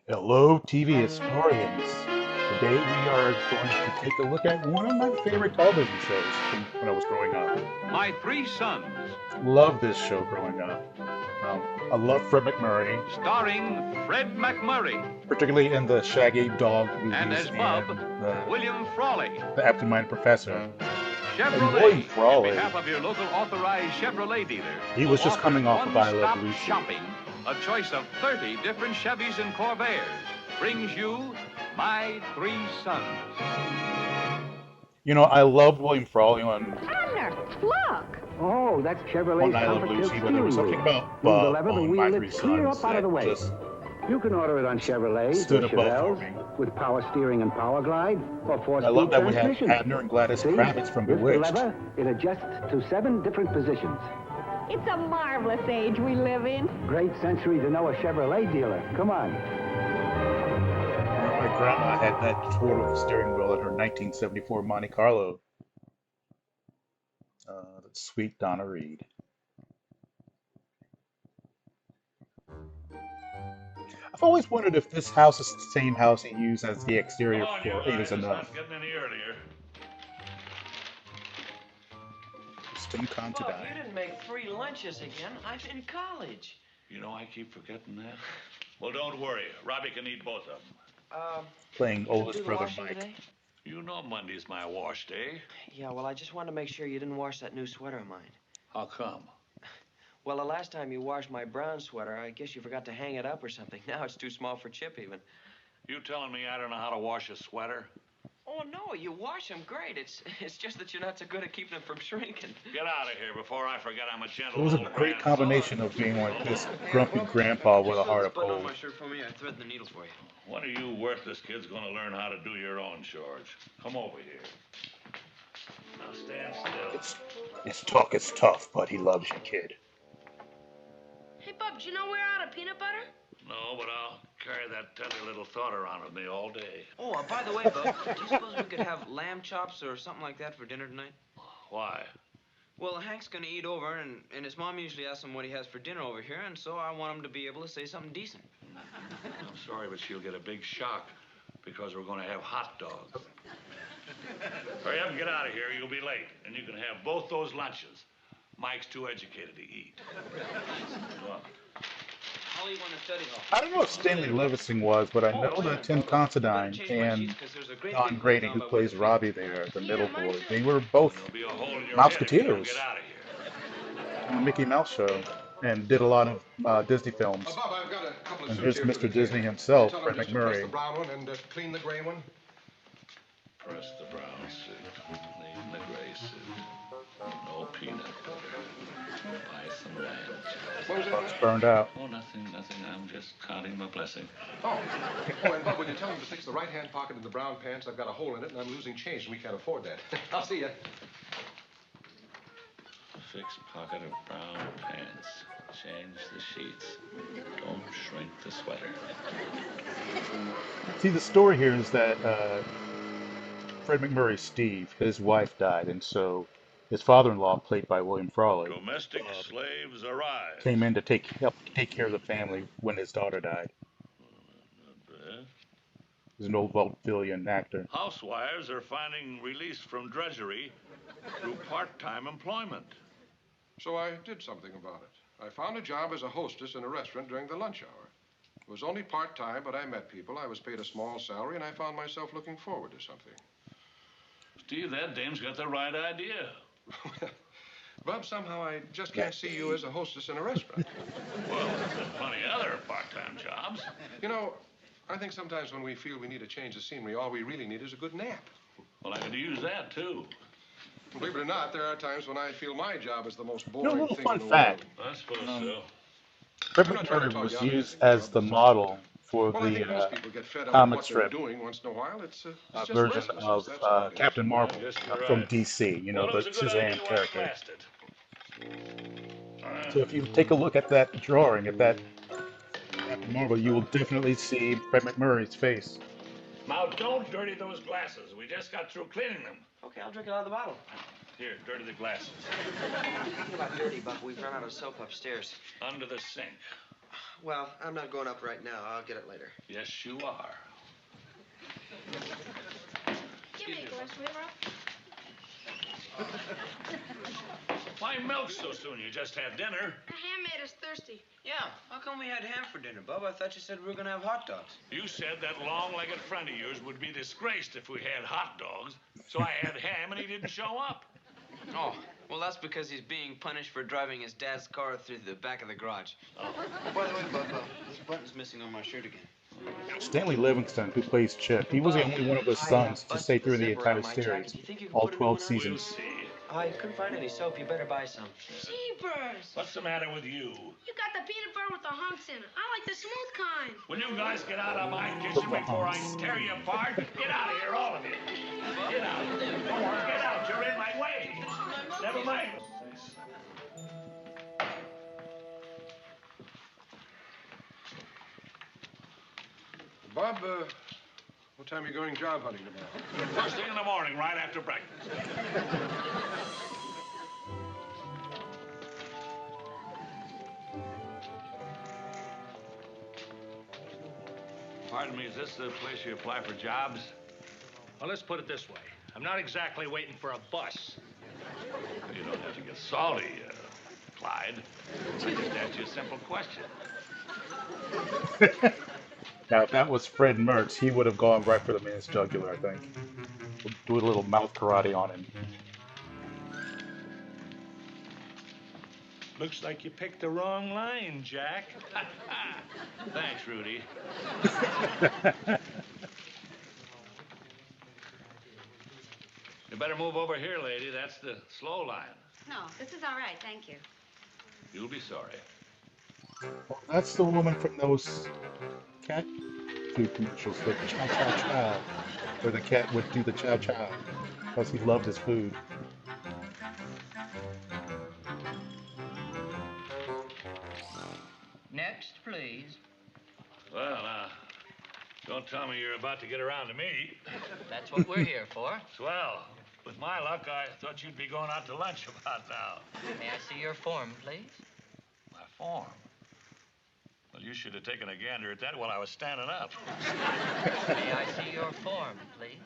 Hello, TV historians. Today we are going to take a look at one of my favorite television shows from when I was growing up. My Three Sons, Loved this show growing up. I love Fred MacMurray, starring Fred MacMurray, particularly in the Shaggy Dog and movies as Bub, and the, William Frawley. the Absent-Minded Professor. And William Chevrolet, in Frawley, behalf of your local authorized Chevrolet dealer, he who was just offers coming off of I Love one-stop Lucy. shopping. A choice of 30 different Chevys and Corvairs brings you My Three Sons. You know, I loved William Frawley on Abner, look! Oh, that's Chevrolet's I Love comfort Lucy, tilt but there was steering something wheel. about Move the Bub lever, the on wheel My Three lifts clear Sons up out of the that way. just You can order it on Chevrolet stood or above for Chevelles me. with power steering and power glide or I four-speed love that we had transmission. Abner and Gladys See? Kravitz from Lift the Bewitched. lever, it adjusts to 7 different positions. It's a marvelous age we live in. Great century to know a Chevrolet dealer. Come on. My grandma had that sort steering wheel in her 1974 Monte Carlo. That's sweet Donna Reed. I've always wondered if this house is the same house he used as the exterior Come on, you for Eight guys. Is It's Enough. not getting any earlier. It's Tim Bob, you Considine. didn't make 3 lunches again. I'm in college. You know, I keep forgetting that. Well, don't worry. Robbie can eat both of them. Playing You do oldest the brother washing Mike. today? You know Monday's my wash day. Yeah, well, I just wanted to make sure you didn't wash that new sweater of mine. How come? Well, the last time you washed my brown sweater, I guess you forgot to hang it up or something. Now it's too small for Chip even. You telling me I don't know how to wash a sweater? Oh, no, you wash them great. It's just that you're not so good at keeping them from shrinking. Get out of here before I forget I'm a gentle It was a old great man. combination of being like this grumpy grandpa with a heart of Put on gold. my shirt for me. I thread the needle for you. When are you worthless kids going to learn how to do your own, George? Come over here. Now stand still. It's tough, but he loves you, kid. Hey, Bub, do you know we're out of peanut butter? No, but I'll carry that tender little thought around with me all day. Oh, by the way, Bub, do you suppose we could have lamb chops or something like that for dinner tonight? Why? Well, Hank's gonna eat over, and his mom usually asks him what he has for dinner over here, and so I want him to be able to say something decent. I'm sorry, but she'll get a big shock because we're going to have hot dogs. Hurry up and get out of here. You'll be late. And you can have both those lunches. Mike's too educated to eat. Go on. I'll eat one in study hall. I don't know if Stanley Levinson was, but I know that Tim Considine and Don Grady, who plays Robbie there, the middle boy, they were both There'll be a hole in your head if you don't Mouseketeers get out of here. on the Mickey Mouse show and did a lot of Disney films. Bob, I've got a couple of And suits here's here for Mr. the Disney kid. himself, Tell Fred him just to press the MacMurray. brown one and clean the gray one. Press the brown suit. Leave the gray suit. No peanut butter. Buy some lamb chops. What was Buck's it? burned out. Oh, nothing. I'm just counting my blessing. Oh, and Bob, when you tell him to fix the right-hand pocket in the brown pants, I've got a hole in it and I'm losing change and we can't afford that. I'll see you. Fixed pocket of brown pants. Change the sheets. Don't shrink the sweater. See, the story here is that Fred MacMurray, Steve, his wife died, and so his father-in-law, played by William Frawley, Domestic slaves arrive. came in to help take care of the family when his daughter died. He's an old vaudevillian actor. Housewives are finding release from drudgery through part-time employment. So I did something about it. I found a job as a hostess in a restaurant during the lunch hour. It was only part-time, but I met people. I was paid a small salary, and I found myself looking forward to something. Steve, that dame's got the right idea. Bob, somehow I just can't see you as a hostess in a restaurant. Well, there's plenty of other part-time jobs. You know, I think sometimes when we feel we need a change of scenery, all we really need is a good nap. Well, I could use that, too. Believe it or not, there are times when I feel my job is the most You know, a boring little thing fun in the fact. world. I suppose so. Fred I'm not trying to MacMurray talk was you out of used anything, as Bob. the It's just model for well, I think most the people get fed up comic with what they're strip doing once in a while. It's just version restlessness, of that's all it is. Captain Marvel Yes, you're from right. DC, you know, Well, it the was a good Shazam idea while it character. lasted. So if you take a look at that drawing, at that Captain Marvel, you will definitely see Fred MacMurray's face. Now, don't dirty those glasses. We just got through cleaning them. Okay, I'll drink it out of the bottle. Here, dirty the glasses. Speaking about dirty, Buck, we've run out of soap upstairs. Under the sink. Well, I'm not going up right now. I'll get it later. Yes, you are. Give me a glass, will you, Rob? Why milk so soon? You just had dinner. The ham made us thirsty. Yeah, how come we had ham for dinner, Bub? I thought you said we were going to have hot dogs. You said that long-legged friend of yours would be disgraced if we had hot dogs, so I had ham and he didn't show up. Oh, well, that's because he's being punished for driving his dad's car through the back of the garage. Oh. By the way, Bub, this button's missing on my shirt again. Stanley Livingston, who plays Chip, he was the only one of his sons to stay through the entire series, all 12 We'll seasons. see. I couldn't find any soap. You better buy some. Jeepers! What's the matter with you? You got the peanut butter with the hunks in it. I like the smooth kind. Will you guys get out of my kitchen before I tear you apart? Get out of here, all of you. Get out. Go on, get out. You're in my way. Never mind. Bob, what time are you going job hunting tomorrow? First thing in the morning, right after breakfast. Pardon me, is this the place you apply for jobs? Well, let's put it this way. I'm not exactly waiting for a bus. You don't have to get salty, Clyde. I just asked you a simple question. Now, if that was Fred Mertz, he would have gone right for the man's jugular, I think. Do a little mouth karate on him. Looks like you picked the wrong line, Jack. Thanks, Rudy. You better move over here, lady. That's the slow line. No, this is all right, thank you. You'll be sorry. That's the woman from those cat food commercials, the chow chow chow, where the cat would do the chow chow because he loved his food. Next, please. Well, don't tell me you're about to get around to me. That's what we're here for. Swell. With my luck, I thought you'd be going out to lunch about now. May I see your form, please? My form? Well, you should have taken a gander at that while I was standing up. May I see your form, please?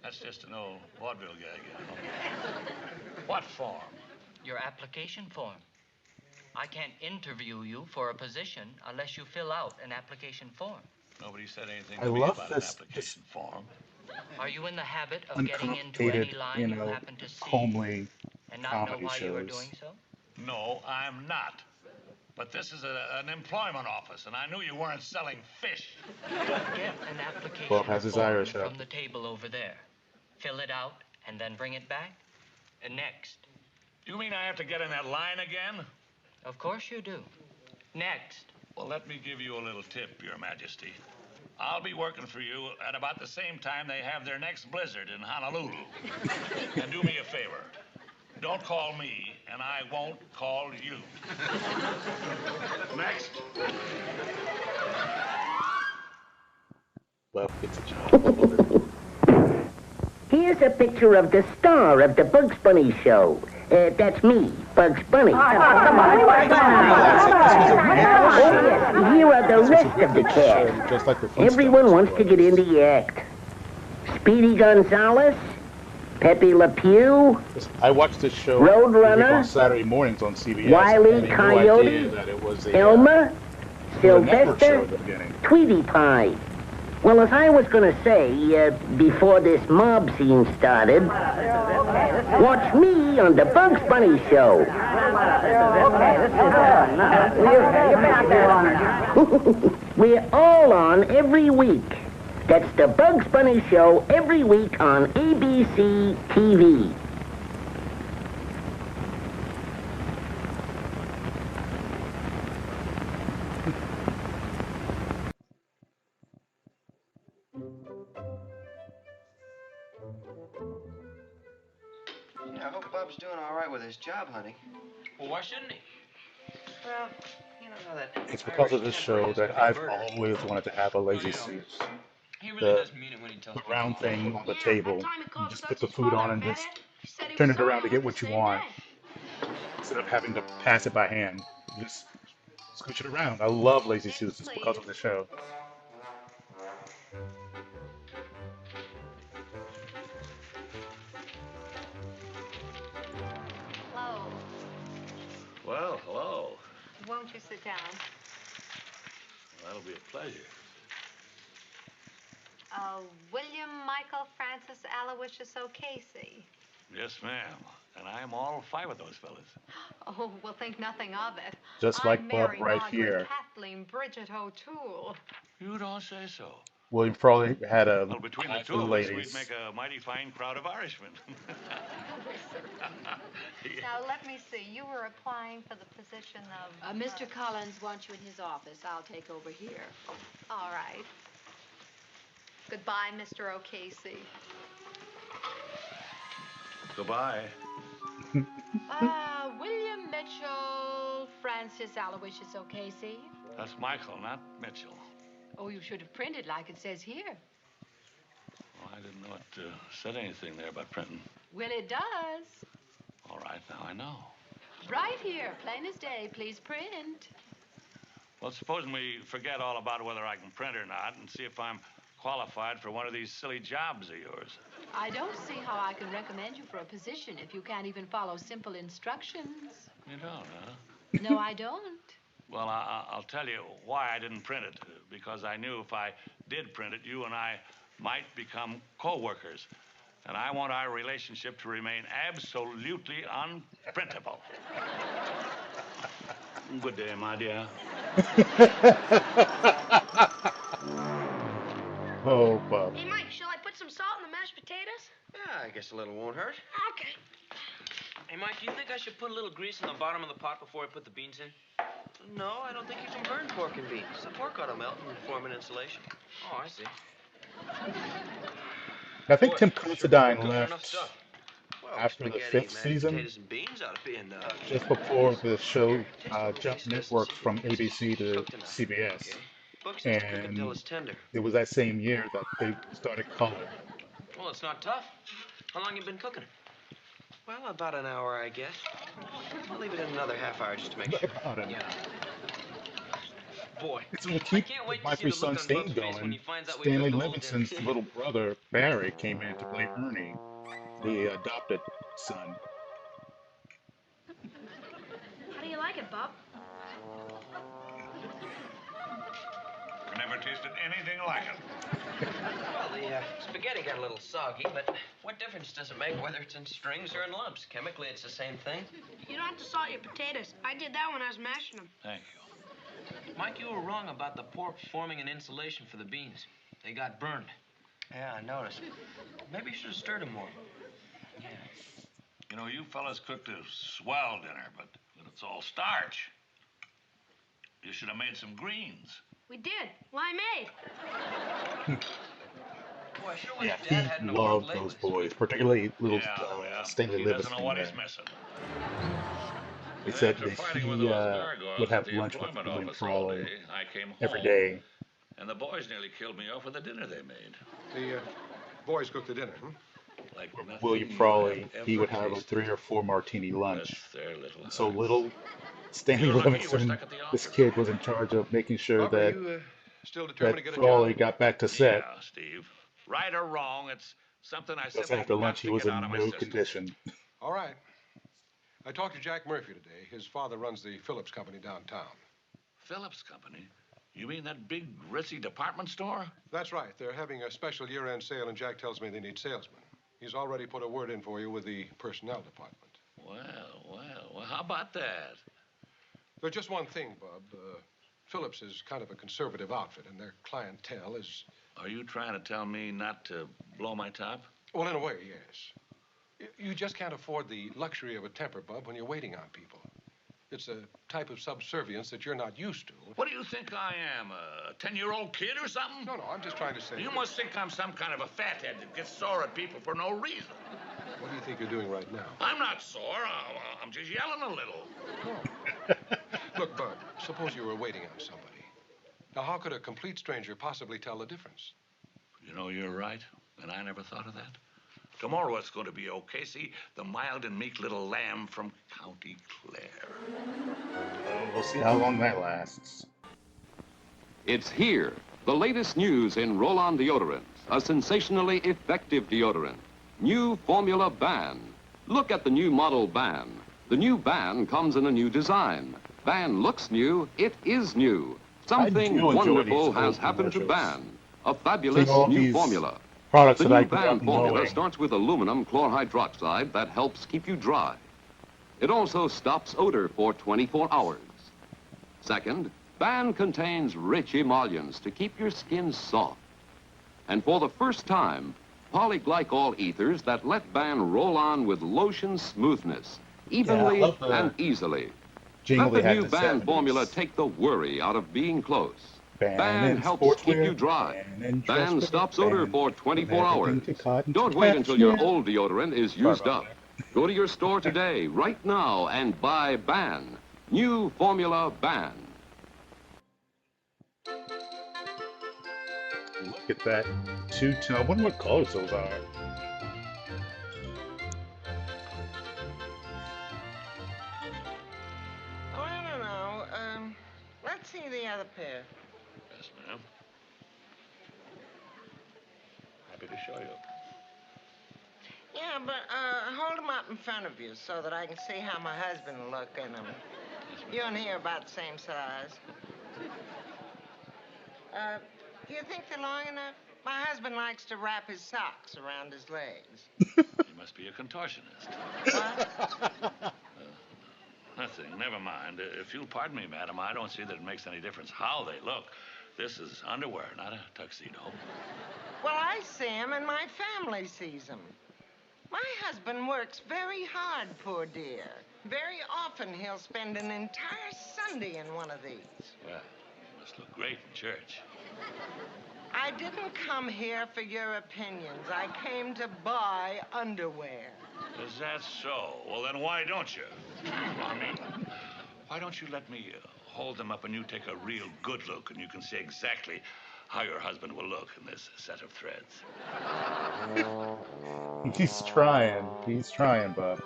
That's just an old vaudeville gag, you know. What form? Your application form. I can't interview you for a position unless you fill out an application form. Nobody said anything I to me love about this- an application form. Are you in the habit of getting into any Uncomplicated, line you you know, happen to see homely and not know comedy why you are shows. doing so? No, I'm not. But this is an employment office, and I knew you weren't selling fish. Get an application Bob has his form Irish from up. the table over there. Fill it out and then bring it back. And next. You mean I have to get in that line again? Of course you do. Next. Well, let me give you a little tip, Your Majesty. I'll be working for you at about the same time they have their next blizzard in Honolulu. And do me a favor. Don't call me, and I won't call you. Next. Well, it's a job. Here's a picture of the star of the Bugs Bunny show. That's me, Bugs Bunny. Oh, yes. Here are the rest of the cast. Just like the Everyone wants to get in the act. Speedy Gonzales, Pepe Le Pew, I watched this show Roadrunner, on Saturday mornings on CBS. Wile E. I had no Coyote, idea that it was a, Elmer, network show at Sylvester, the beginning. Tweety Pie. Well, as I was going to say, before this mob scene started, watch me on the Bugs Bunny show. We're all on every week. That's the Bugs Bunny show every week on ABC TV. Yeah, I hope Bub's doing all right with his job hunting. Well, why shouldn't he? Well, you know how that. It's because of this Irish show temper is that like a I've bird. always wanted to have a lazy Susan. He really the- does mean it when he tells The people. round thing on the Yeah, table. that time he You called just us put the his food on father, and Pat just Ed. He said he turn was it around to sorry get on what the you same want. day. Instead of having to pass it by hand. You just Scooch it around. I love Lazy Susans because of the show. Hello. Well, hello. Won't you sit down? That'll be a pleasure. William Michael Francis Aloysius O'Casey. Yes, ma'am. And I'm all five of those fellas. Oh, well, think nothing of it. Just I'm like Bob Mary right Margaret here. Kathleen Bridget O'Toole. You don't say so. William Frawley had a Well, between the eye two for the of us, ladies. we'd make a mighty fine crowd of Irishmen. Now, let me see. You were applying for the position of... Mr. Collins wants you in his office. I'll take over here. All right. Goodbye, Mr. O'Casey. Goodbye. William Mitchell, Francis Aloysius O'Casey. That's Michael, not Mitchell. Oh, you should have printed like it says here. Well, I didn't know it said anything there about printing. Well, it does. All right, now I know. Right here, plain as day. Please print. Well, supposing we forget all about whether I can print or not and see if I'm qualified for one of these silly jobs of yours. I don't see how I can recommend you for a position if you can't even follow simple instructions. You don't, huh? No, I don't. Well, I'll tell you why I didn't print it. Because I knew if I did print it, you and I might become co-workers. And I want our relationship to remain absolutely unprintable. Good day, my dear. Oh, Bob. Hey, Mike, shall I put some salt in the mashed potatoes? Yeah, I guess a little won't hurt. Okay. Hey, Mike, do you think I should put a little grease in the bottom of the pot before I put the beans in? No, I don't think you can burn pork and beans. The pork ought to melt and form an insulation. Oh, I see. I think Boy, Tim sure Considine cooking enough left stuff. Well, after the spaghetti, 5th mashed season, potatoes and beans ought to be enough. just before the show jumped networks from ABC to CBS. Books need to cook until And it's tender. it was that same year that they started color. Well, it's not tough. How long you been cooking it? Well, about an hour, I guess. I'll leave it in another half hour just to make sure. About an Yeah. Boy, It's going to I keep can't wait my to see three the look sons on Bub's staying face when going. he finds out we Stanley cooked the whole Livingston's damn little brother, Barry, came in to play Ernie, the adopted son. How do you like it, Bob? I never tasted anything like it. Well, the spaghetti got a little soggy, but what difference does it make whether it's in strings or in lumps? Chemically, it's the same thing. You don't have to salt your potatoes. I did that when I was mashing them. Thank you. Mike, you were wrong about the pork forming an insulation for the beans. They got burned. Yeah, I noticed. Maybe you should have stirred them more. Yeah. You know, you fellas cooked a swell dinner, but it's all starch. You should have made some greens. We did. Limeade. Boy, I sure wish Yeah, Dad hadn't he worked loved late those with boys, particularly little Yeah, Stanley he Livingston. doesn't know what he's there. missing. They said After that fighting he with those gargoyles would have at the lunch with employment William office all Frawley day, I came every home, day. and the boys nearly killed me off with the dinner they made. The boys cooked the dinner, hmm? Like nothing William you Frawley, have he ever would have a tasted. 3 or 4 martini lunch. Bless their little So hearts. little Stanley You're lucky you were Livingston, stuck at the this office. kid was in charge of making sure Bob, are that, you still determined to that get a Frawley job? got back to set. Yeah, Steve. Right or wrong, it's something I Because simply after got lunch he to was get in out of my no system. condition. All right. I talked to Jack Murphy today. His father runs the Phillips Company downtown. Phillips Company? You mean that big, ritzy department store? That's right. They're having a special year-end sale, and Jack tells me they need salesmen. He's already put a word in for you with the personnel department. Well, how about that? There's just one thing, Bub. Phillips is kind of a conservative outfit, and their clientele is... Are you trying to tell me not to blow my top? Well, in a way, yes. You just can't afford the luxury of a temper, Bub, when you're waiting on people. It's a type of subservience that you're not used to. What do you think I am, a 10-year-old kid or something? No, I'm just trying to say... You must think I'm some kind of a fathead that gets sore at people for no reason. What do you think you're doing right now? I'm not sore. I'm just yelling a little. Look, Bub, suppose you were waiting on somebody. Now, how could a complete stranger possibly tell the difference? You know, you're right, and I never thought of that. Tomorrow it's going to be O'Casey, the mild and meek little lamb from County Clare. We'll see how long that lasts. It's here. The latest news in roll-on deodorants. A sensationally effective deodorant. New Formula Ban. Look at the new model Ban. The new Ban comes in a new design. Ban looks new. It is new. Something wonderful has happened to Ban. A fabulous new formula. Products The that I new grew Ban up formula knowing. starts with aluminum chlorhydroxide that helps keep you dry. It also stops odor for 24 hours. Second, Ban contains rich emollients to keep your skin soft. And for the first time, polyglycol ethers that let Ban roll on with lotion smoothness, evenly love the and easily. jingle Let they the had new in the Ban 70s. formula take the worry out of being close. Ban in helps keep sportswear, you dry. ban in Ban dress stops wear, odor ban for from 24 hours. everything to cotton to Don't wait until your cashmere. old deodorant is Sorry used about up. Go to your store today, right now, and buy Ban. New Formula Ban. Look at that two-tone. I wonder what colors those are. Oh, I don't know. Let's see the other pair. Yes, ma'am. Happy to show you. Yeah, but hold them up in front of you so that I can see how my husband will look in them. You and he are about the same size. Do you think they're long enough? My husband likes to wrap his socks around his legs. You must be a contortionist. Nothing. Never mind. If you'll pardon me, madam, I don't see that it makes any difference how they look. This is underwear, not a tuxedo. Well, I see him and my family sees him. My husband works very hard, poor dear. Very often he'll spend an entire Sunday in one of these. Well, you must look great in church. I didn't come here for your opinions. I came to buy underwear. Is that so? Well, then why don't you? I mean, why don't you let me hold them up and you take a real good look and you can see exactly how your husband will look in this set of threads. He's trying. He's trying, Bob.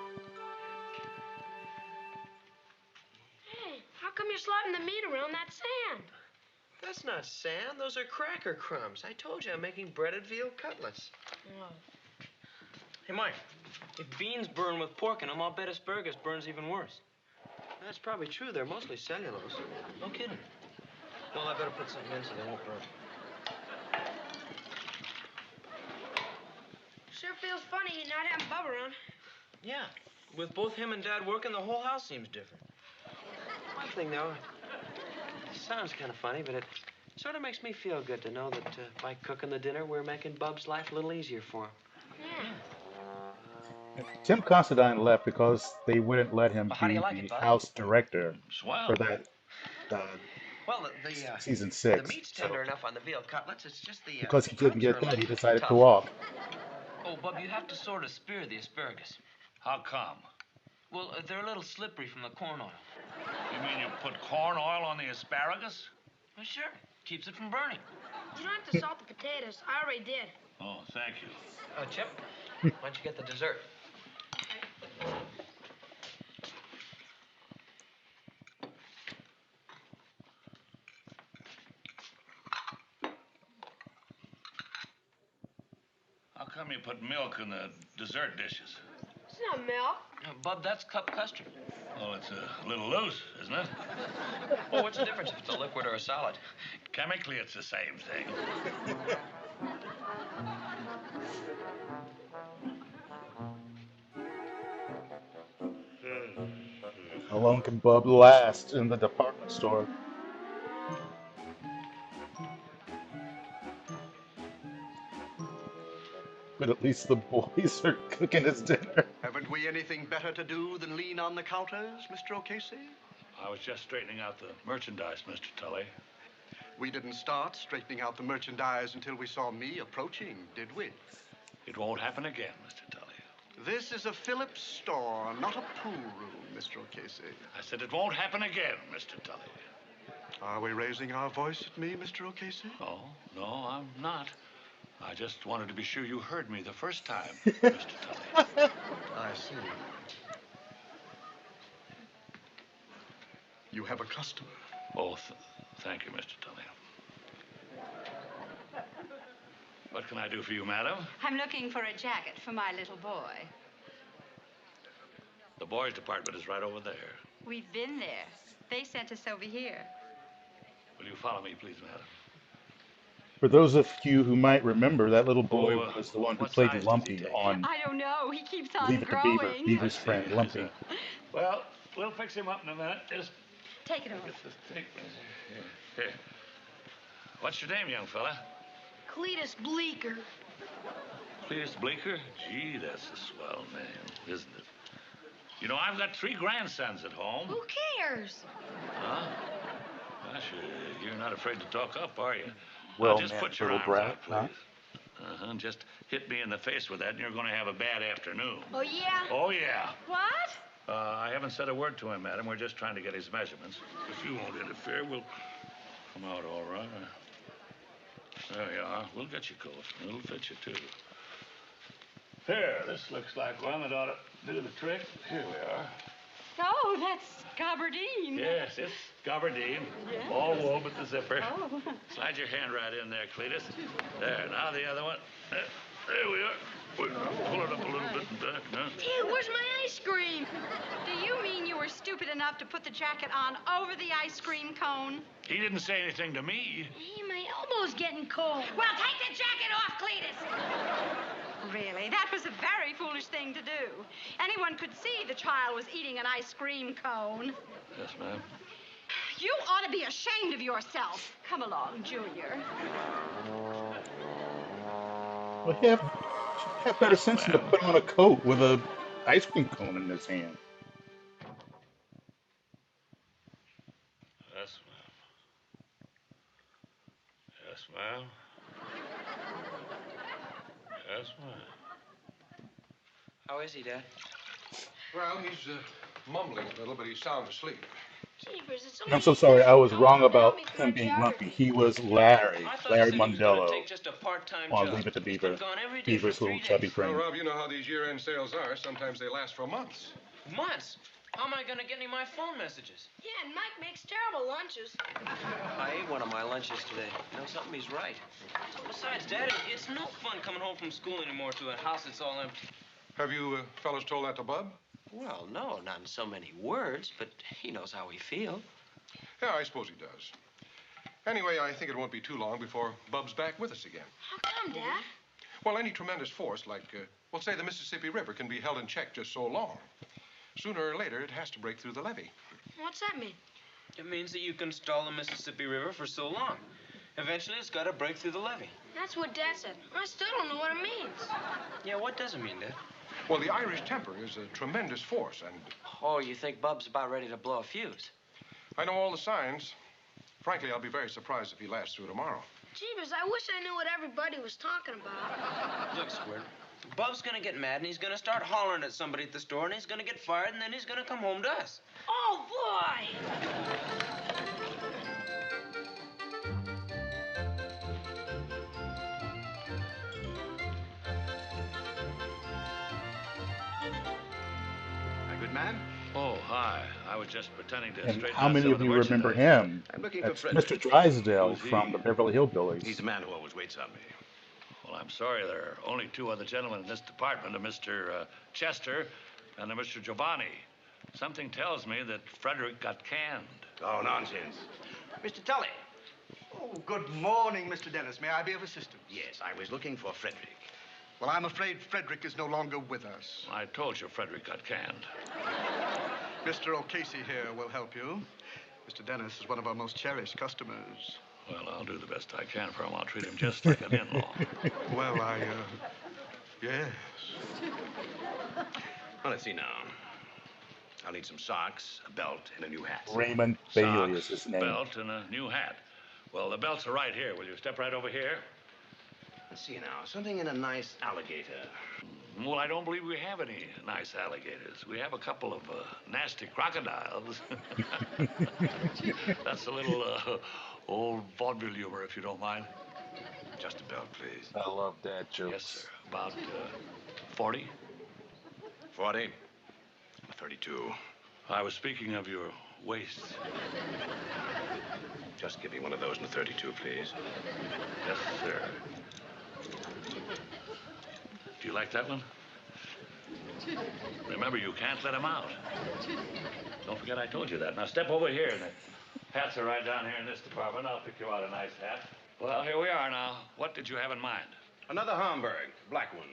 Hey, how come you're sliding the meat around that sand? That's not sand. Those are cracker crumbs. I told you I'm making breaded veal cutlets. Oh. Hey, Mike, if beans burn with pork in them, I'll bet asparagus burns even worse. That's probably true. They're mostly cellulose. No kidding. Well, I better put something in so they won't burn. Sure feels funny not having Bub around. Yeah. With both him and Dad working, the whole house seems different. One thing, though, it sounds kind of funny, but it sort of makes me feel good to know that by cooking the dinner, we're making Bub's life a little easier for him. Yeah. Tim Considine left because they wouldn't let him Well, how do be you like the it, Bud? house director Swell. for that Well, season the 6. meat's tender enough on the veal cutlets. It's just the Because he couldn't crumbs are get a that, he little decided tough. to walk. Oh, Bub, you have to sort of spear the asparagus. How come? Well, they're a little slippery from the corn oil. You mean you put corn oil on the asparagus? Well, sure. Keeps it from burning. You don't have to salt the potatoes. I already did. Oh, thank you. Chip, why don't you get the dessert? How come you put milk in the dessert dishes? It's not milk. Bub, that's cup custard. Well, it's a little loose, isn't it? Well, what's the difference if it's a liquid or a solid? Chemically, it's the same thing. How long can Bub last in the department store? But at least the boys are cooking his dinner. Haven't we anything better to do than lean on the counters, Mr. O'Casey? I was just straightening out the merchandise, Mr. Tully. We didn't start straightening out the merchandise until we saw me approaching, did we? It won't happen again, Mr. Tully. This is a Phillips store, not a pool room, Mr. O'Casey. I said it won't happen again, Mr. Tully. Are we raising our voice at me, Mr. O'Casey? Oh, no, I'm not. I just wanted to be sure you heard me the first time, Mr. Tully. I see. You have a customer. Oh, thank you, Mr. Tully. What can I do for you, madam? I'm looking for a jacket for my little boy. The boys' department is right over there. We've been there. They sent us over here. Will you follow me, please, madam? For those of you who might remember, that little boy Oh, was the one who what played size does he Lumpy take? on I don't know. He keeps on Leave It to Beaver, growing. Beaver's friend, Lumpy. Well, we'll fix him up in a minute. Just Take it off. get this thing. Here. What's your name, young fella? Cletus Bleecker. Cletus Bleecker? Gee, that's a swell name, isn't it? You know, I've got 3 grandsons at home. Who cares? Huh? Gosh, you're not afraid to talk up, are you? Well, Just man, put your little arms brat, out, please. Uh-huh. Just hit me in the face with that, and you're going to have a bad afternoon. Oh, yeah? Oh, yeah. What? I haven't said a word to him, madam. We're just trying to get his measurements. If you won't interfere, we'll come out all right. There you are. We'll get you coat. It'll fit you, too. Here, this looks like one that ought to do the trick. Here we are. Oh, that's gabardine. Yes, it's gabardine. Yes. All wool but the zipper. Oh. Slide your hand right in there, Cletus. There, now the other one. There we are. Pull it up a little bit and back now. Hey, where's my ice cream? Do you mean you were stupid enough to put the jacket on over the ice cream cone? He didn't say anything to me. Hey, my elbow's getting cold. Well, take the jacket off, Cletus. Really, that was a very foolish thing to do. Anyone could see the child was eating an ice cream cone. Yes, ma'am. You ought to be ashamed of yourself. Come along, Junior. Well, he have better sense than to put on a coat with a ice cream cone in his hand. Yes, ma'am. Yes, ma'am. Yes, ma'am. How is he, Dad? Well, he's mumbling a little, but he's sound asleep. Jeepers, it's I'm so sorry, I was wrong about him being Lumpy. He was Larry Mondello Just a part-time on job. Leave It to Beaver, Gone every day Beaver's for little 3 chubby days. Well, friend. Rob, you know how these year-end sales are. Sometimes they last for months. Months? How am I going to get any of my phone messages? Yeah, and Mike makes terrible lunches. I ate one of my lunches today. You know something? He's right. Besides, Dad, it's no fun coming home from school anymore to a house that's all empty. Have you fellas told that to Bub? Well, no, not in so many words, but he knows how we feel. Yeah, I suppose he does. Anyway, I think it won't be too long before Bub's back with us again. How come, Dad? Well, any tremendous force like, well, say the Mississippi River can be held in check just so long. Sooner or later, it has to break through the levee. What's that mean? It means that you can stall the Mississippi River for so long. Eventually, it's got to break through the levee. That's what Dad said. I still don't know what it means. Yeah, what does it mean, Dad? Well, the Irish temper is a tremendous force, and Oh, you think Bub's about ready to blow a fuse? I know all the signs. Frankly, I'll be very surprised if he lasts through tomorrow. Jeepers, I wish I knew what everybody was talking about. Look, Squirt, Bub's going to get mad, and he's going to start hollering at somebody at the store, and he's going to get fired, and then he's going to come home to us. Oh, boy! A good man? Oh, hi. I was just pretending to And straighten how out many some of the you remember merchandise. him? I'm looking for That's Frederick. Mr. Drysdale Who's he? from the Beverly Hillbillies. He's the man who always waits on me. Well, I'm sorry. There are only 2 other gentlemen in this department, a Mr. Chester and a Mr. Giovanni. Something tells me that Frederick got canned. Oh, nonsense. Mr. Tully. Oh, good morning, Mr. Dennis. May I be of assistance? Yes, I was looking for Frederick. Well, I'm afraid Frederick is no longer with us. I told you Frederick got canned. Mr. O'Casey here will help you. Mr. Dennis is one of our most cherished customers. Well, I'll do the best I can for him. I'll treat him just like an in-law. Well, yes. Well, let's see now. I'll need some socks, a belt, and a new hat. Raymond Bailey is Socks, his name. belt, and a new hat. Well, the belts are right here. Will you step right over here? Let's see now. Something in a nice alligator. Well, I don't believe we have any nice alligators. We have a couple of nasty crocodiles. That's a little old vaudeville humor, if you don't mind. Just a belt. out, please. I love dad jokes. Yes, sir. About 40? 40? 32. I was speaking of your waist. Just give me one of those in a 32, please. Yes, sir. Do you like that one? Remember, you can't let him out. Don't forget I told you that. Now step over here. The hats are right down here in this department. I'll pick you out a nice hat. Well, here we are now. What did you have in mind? Another Hamburg, black one.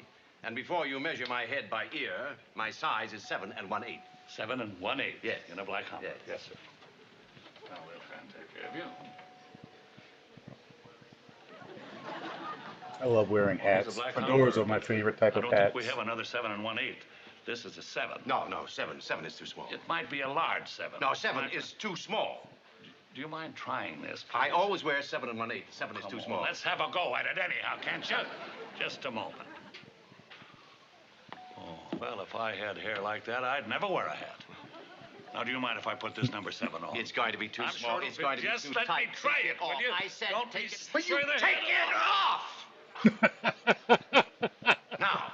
And before you measure my head by ear, my size is 7 1/8. 7 1/8? Yes. In a black Hamburg? Yes. Yes, sir. Now we'll try and take care of you. I love wearing hats. Fedoras are my favorite type I of don't hats. think we have another 7 1/8. This is a 7. No, 7. 7 is too small. It might be a large 7. No, 7 is too small. Do you mind trying this, please? I always wear 7 1/8. 7 is too small. Let's have a go at it anyhow, can't you? Just a moment. Oh, well, if I had hair like that, I'd never wear a hat. Now, do you mind if I put this number 7 on? It's going to be too I'm small. Sure It's going to be just too let tight. me try it, will you? I said Don't take be it. Will you sure the take head it off? Now,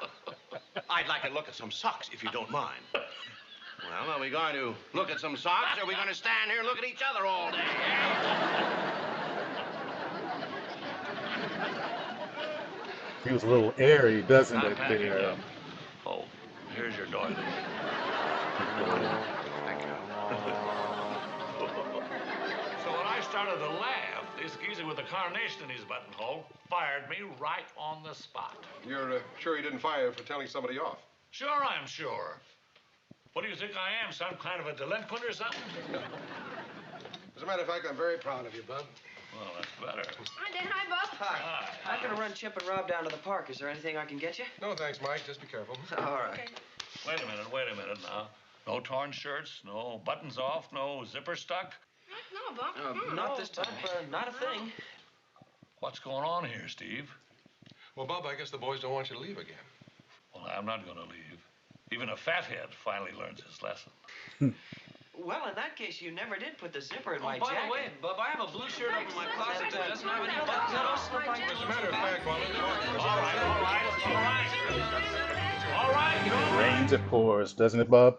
I'd like to look at some socks, if you don't mind. Well, are we going to look at some socks, or are we going to stand here and look at each other all day? Feels a little airy, doesn't I'm it? packing There. up. Oh, here's your doily. Thank you. So when I started to laugh, this geezer with the carnation in his buttonhole fired me right on the spot. You're sure he didn't fire you for telling somebody off? Sure, I'm sure. What do you think I am, some kind of a delinquent or something? As a matter of fact, I'm very proud of you, Bub. Well, that's better. Hi, Dad. Hi, Buff. Hi. I'm going to run Chip and Rob down to the park. Is there anything I can get you? No, thanks, Mike. Just be careful. All right. Wait a minute now. No torn shirts, no buttons off, no zipper stuck. No, Buff. Not this time. Not a thing. What's going on here, Steve? Well, Bub, I guess the boys don't want you to leave again. Well, I'm not going to leave. Even a fathead finally learns his lesson. Well, in that case, you never did put the zipper in my by jacket. the way, Bub, I have a blue shirt up in my closet that doesn't have any buttons at all. As a matter of fact, Bub, All right. Rains, it pours, doesn't it, Bub?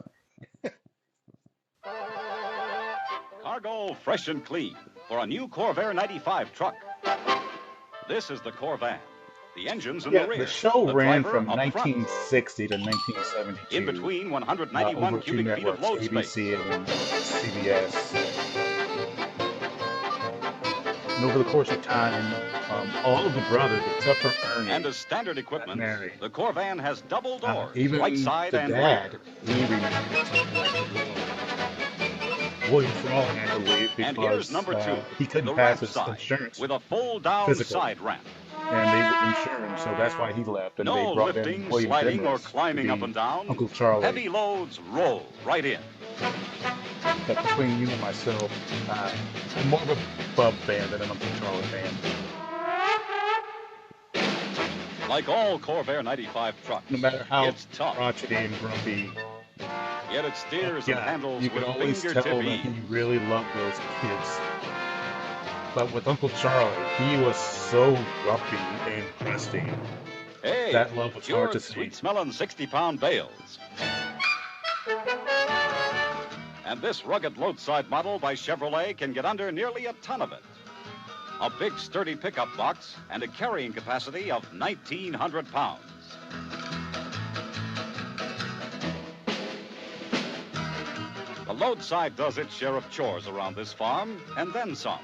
Cargo fresh and clean for a new Corvair 95 truck. This is the Corvan. The engine's in Yeah, the rear. the show ran driver from up front. 1960 to 1972. In between 191 over two cubic feet of networks, load space. ABC and CBS. And over the course of time, all of the brothers, except for Ernie, And as standard equipment, married. the Corvan has double doors, even right side the and dad, rear. he remembers William Thrall had to leave And because here's number 2, he couldn't the pass ramp his side, insurance with a full down physical. side ramp. and they wouldn't insure him, so that's why he left. And No they brought lifting, in William sliding, Denver or climbing to up be and down. Uncle Charlie. Heavy loads roll right in. But between you and myself, I'm more of a Bub fan than an Uncle Charlie fan. Like all Corvair 95 trucks, No matter how it's tough, crotchety and grumpy, yet it steers and handles you can with always tell fingertip that ease. he really loved those kids. But with Uncle Charlie, he was so grumpy and crusty. Hey, That love was pure hard to see. sweet-smelling 60-pound bales. And this rugged loadside model by Chevrolet can get under nearly a ton of it. A big, sturdy pickup box and a carrying capacity of 1,900 pounds. The load side does its share of chores around this farm, and then some.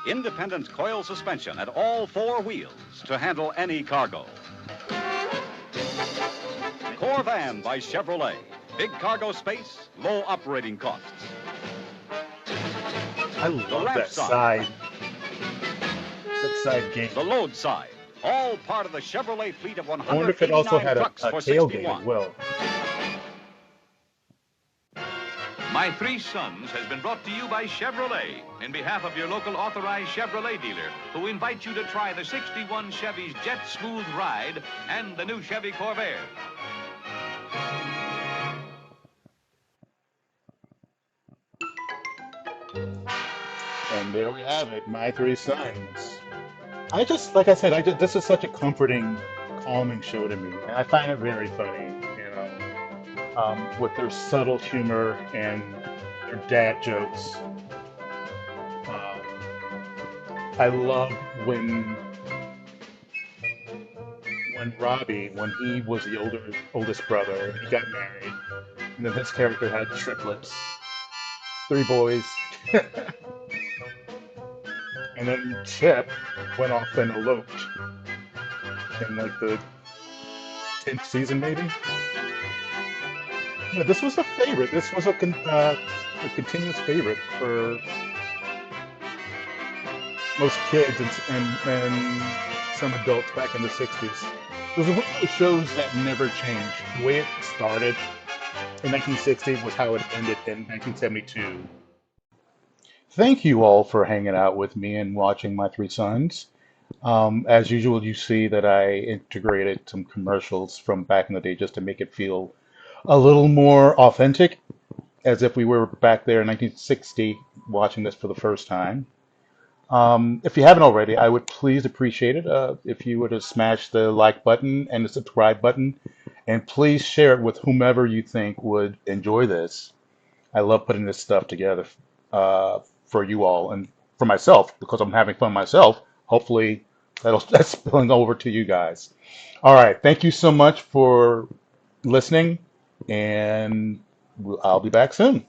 Independent coil suspension at all 4 wheels to handle any cargo. Corvan by Chevrolet. Big cargo space, low operating costs. I love ramp that side gate. The load side. All part of the Chevrolet fleet of I wonder if it also 189 had a trucks for tailgate 61. as well. My Three Sons has been brought to you by Chevrolet in behalf of your local authorized Chevrolet dealer who invite you to try the 61 Chevy's Jet Smooth Ride and the new Chevy Corvair. And there we have it, My Three Sons. I just, like I said, this is such a comforting, calming show to me, and I find it very funny, with their subtle humor and their dad jokes. I love when Robbie, when he was the oldest brother, he got married, and then his character had triplets, 3 boys. And then Chip went off and eloped in like the 10th season, maybe. Yeah, this was a favorite. This was a continuous favorite for most kids and some adults back in the 60s. It was one of those shows that never changed. The way it started in 1960 was how it ended in 1972. Thank you all for hanging out with me and watching My Three Sons. As usual, you see that I integrated some commercials from back in the day just to make it feel a little more authentic, as if we were back there in 1960 watching this for the first time. If you haven't already, I would please appreciate it if you were to smash the like button and the subscribe button, and please share it with whomever you think would enjoy this. I love putting this stuff together for you all and for myself, because I'm having fun myself. Hopefully that's spilling over to you guys. All right, thank you so much for listening, and I'll be back soon.